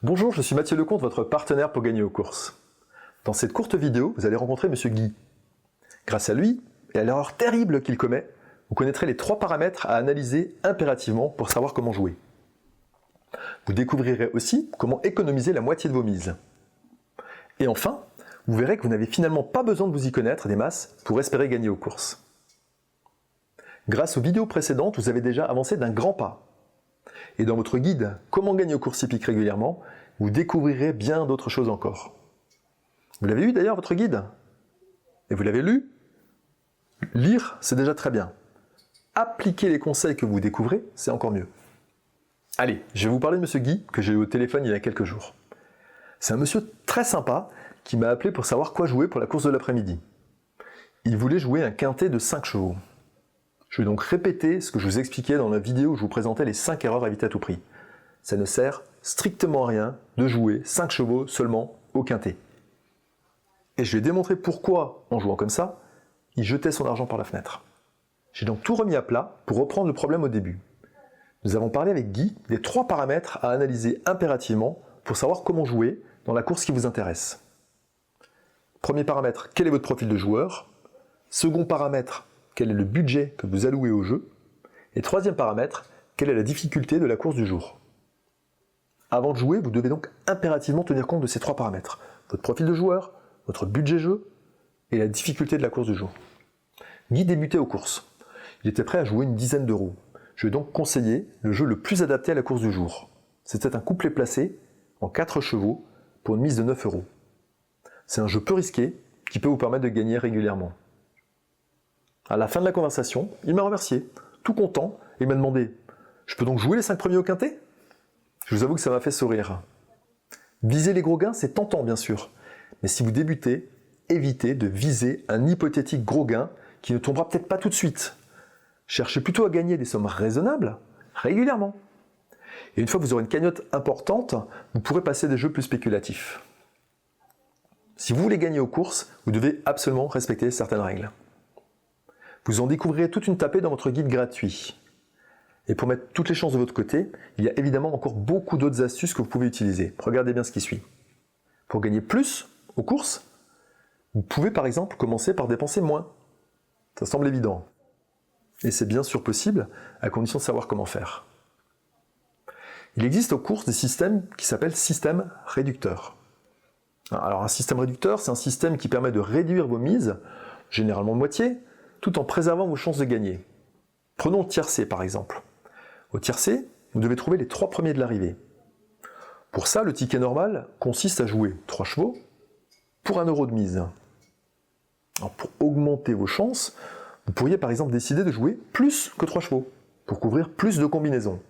Bonjour, je suis Mathieu Lecomte, votre partenaire pour gagner aux courses. Dans cette courte vidéo, vous allez rencontrer Monsieur Guy. Grâce à lui, et à l'erreur terrible qu'il commet, vous connaîtrez les 3 paramètres à analyser impérativement pour savoir comment jouer. Vous découvrirez aussi comment économiser la moitié de vos mises. Et enfin, vous verrez que vous n'avez finalement pas besoin de vous y connaître des masses pour espérer gagner aux courses. Grâce aux vidéos précédentes, vous avez déjà avancé d'un grand pas. Et dans votre guide « Comment gagner aux courses hippiques régulièrement », vous découvrirez bien d'autres choses encore. Vous l'avez eu d'ailleurs, votre guide? Et vous l'avez lu? Lire, c'est déjà très bien. Appliquer les conseils que vous découvrez, c'est encore mieux. Allez, je vais vous parler de Monsieur Guy, que j'ai eu au téléphone il y a quelques jours. C'est un monsieur très sympa qui m'a appelé pour savoir quoi jouer pour la course de l'après-midi. Il voulait jouer un quintet de 5 chevaux. Je vais donc répéter ce que je vous expliquais dans la vidéo où je vous présentais les 5 erreurs à éviter à tout prix. Ça ne sert strictement à rien de jouer 5 chevaux seulement au quintet. Et je vais démontrer pourquoi, en jouant comme ça, il jetait son argent par la fenêtre. J'ai donc tout remis à plat pour reprendre le problème au début. Nous avons parlé avec Guy des 3 paramètres à analyser impérativement pour savoir comment jouer dans la course qui vous intéresse. Premier paramètre, quel est votre profil de joueur? Second paramètre, quel est le budget que vous allouez au jeu? Et troisième paramètre, quelle est la difficulté de la course du jour? Avant de jouer, vous devez donc impérativement tenir compte de ces 3 paramètres. Votre profil de joueur, votre budget jeu et la difficulté de la course du jour. Guy débutait aux courses. Il était prêt à jouer une dizaine d'euros. Je lui ai donc conseillé le jeu le plus adapté à la course du jour. C'était un couplet placé en 4 chevaux pour une mise de 9 euros. C'est un jeu peu risqué qui peut vous permettre de gagner régulièrement. À la fin de la conversation, il m'a remercié, tout content, et m'a demandé « Je peux donc jouer les 5 premiers au quintet ?» Je vous avoue que ça m'a fait sourire. Viser les gros gains, c'est tentant bien sûr, mais si vous débutez, évitez de viser un hypothétique gros gain qui ne tombera peut-être pas tout de suite. Cherchez plutôt à gagner des sommes raisonnables, régulièrement. Et une fois que vous aurez une cagnotte importante, vous pourrez passer des jeux plus spéculatifs. Si vous voulez gagner aux courses, vous devez absolument respecter certaines règles. Vous en découvrirez toute une tapée dans votre guide gratuit. Et pour mettre toutes les chances de votre côté, il y a évidemment encore beaucoup d'autres astuces que vous pouvez utiliser. Regardez bien ce qui suit. Pour gagner plus aux courses, vous pouvez par exemple commencer par dépenser moins. Ça semble évident. Et c'est bien sûr possible, à condition de savoir comment faire. Il existe aux courses des systèmes qui s'appellent systèmes réducteurs. Alors un système réducteur, c'est un système qui permet de réduire vos mises, généralement de moitié, tout en préservant vos chances de gagner. Prenons le tiercé par exemple. Au tiercé, vous devez trouver les 3 premiers de l'arrivée. Pour ça, le ticket normal consiste à jouer 3 chevaux pour 1 euro de mise. Alors, pour augmenter vos chances, vous pourriez par exemple décider de jouer plus que 3 chevaux, pour couvrir plus de combinaisons.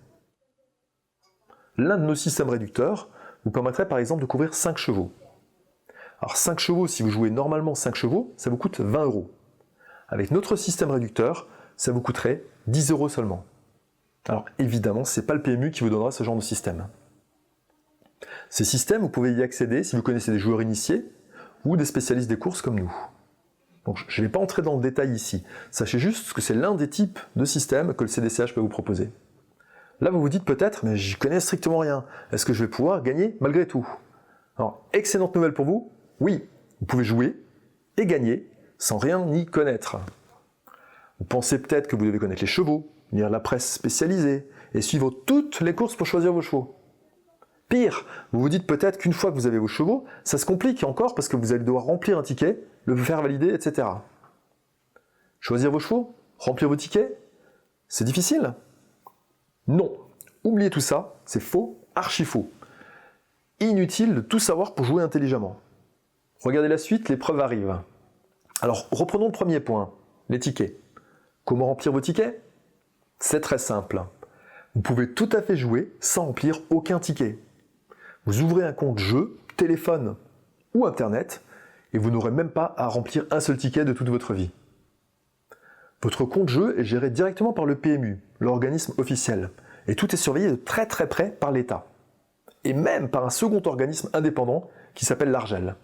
L'un de nos systèmes réducteurs vous permettrait par exemple de couvrir 5 chevaux. Alors 5 chevaux, si vous jouez normalement 5 chevaux, ça vous coûte 20 euros. Avec notre système réducteur, ça vous coûterait 10 euros seulement. Alors évidemment, ce n'est pas le PMU qui vous donnera ce genre de système. Ces systèmes, vous pouvez y accéder si vous connaissez des joueurs initiés ou des spécialistes des courses comme nous. Donc, je ne vais pas entrer dans le détail ici. Sachez juste que c'est l'un des types de systèmes que le CDCH peut vous proposer. Là, vous vous dites peut-être, mais j'y connais strictement rien. Est-ce que je vais pouvoir gagner malgré tout? Alors, excellente nouvelle pour vous. Oui, vous pouvez jouer et gagner sans rien y connaître. Vous pensez peut-être que vous devez connaître les chevaux, lire la presse spécialisée et suivre toutes les courses pour choisir vos chevaux. Pire, vous vous dites peut-être qu'une fois que vous avez vos chevaux, ça se complique encore parce que vous allez devoir remplir un ticket, le faire valider, etc. Choisir vos chevaux, remplir vos tickets, c'est difficile? Non. Oubliez tout ça, c'est faux, archi faux. Inutile de tout savoir pour jouer intelligemment. Regardez la suite, l'épreuve arrive. Alors, reprenons le premier point, les tickets. Comment remplir vos tickets? C'est très simple. Vous pouvez tout à fait jouer sans remplir aucun ticket. Vous ouvrez un compte jeu, téléphone ou internet, et vous n'aurez même pas à remplir un seul ticket de toute votre vie. Votre compte jeu est géré directement par le PMU, l'organisme officiel, et tout est surveillé de très très près par l'État, et même par un second organisme indépendant qui s'appelle l'Argel.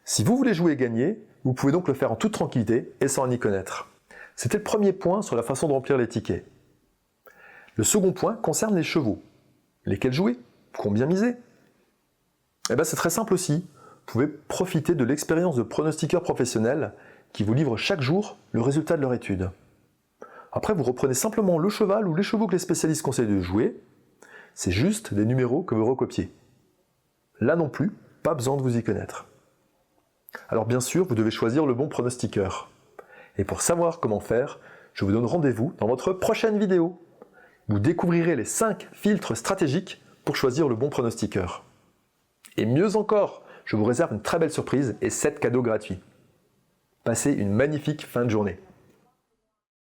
Si vous voulez jouer et gagner, vous pouvez donc le faire en toute tranquillité et sans en y connaître. C'était le premier point sur la façon de remplir les tickets. Le second point concerne les chevaux. Lesquels jouer? Combien miser? Eh bien c'est très simple aussi. Vous pouvez profiter de l'expérience de pronostiqueurs professionnels qui vous livrent chaque jour le résultat de leur étude. Après, vous reprenez simplement le cheval ou les chevaux que les spécialistes conseillent de jouer. C'est juste des numéros que vous recopiez. Là non plus, pas besoin de vous y connaître. Alors bien sûr, vous devez choisir le bon pronostiqueur. Et pour savoir comment faire, je vous donne rendez-vous dans votre prochaine vidéo. Vous découvrirez les 5 filtres stratégiques pour choisir le bon pronostiqueur. Et mieux encore, je vous réserve une très belle surprise et 7 cadeaux gratuits. Passez une magnifique fin de journée.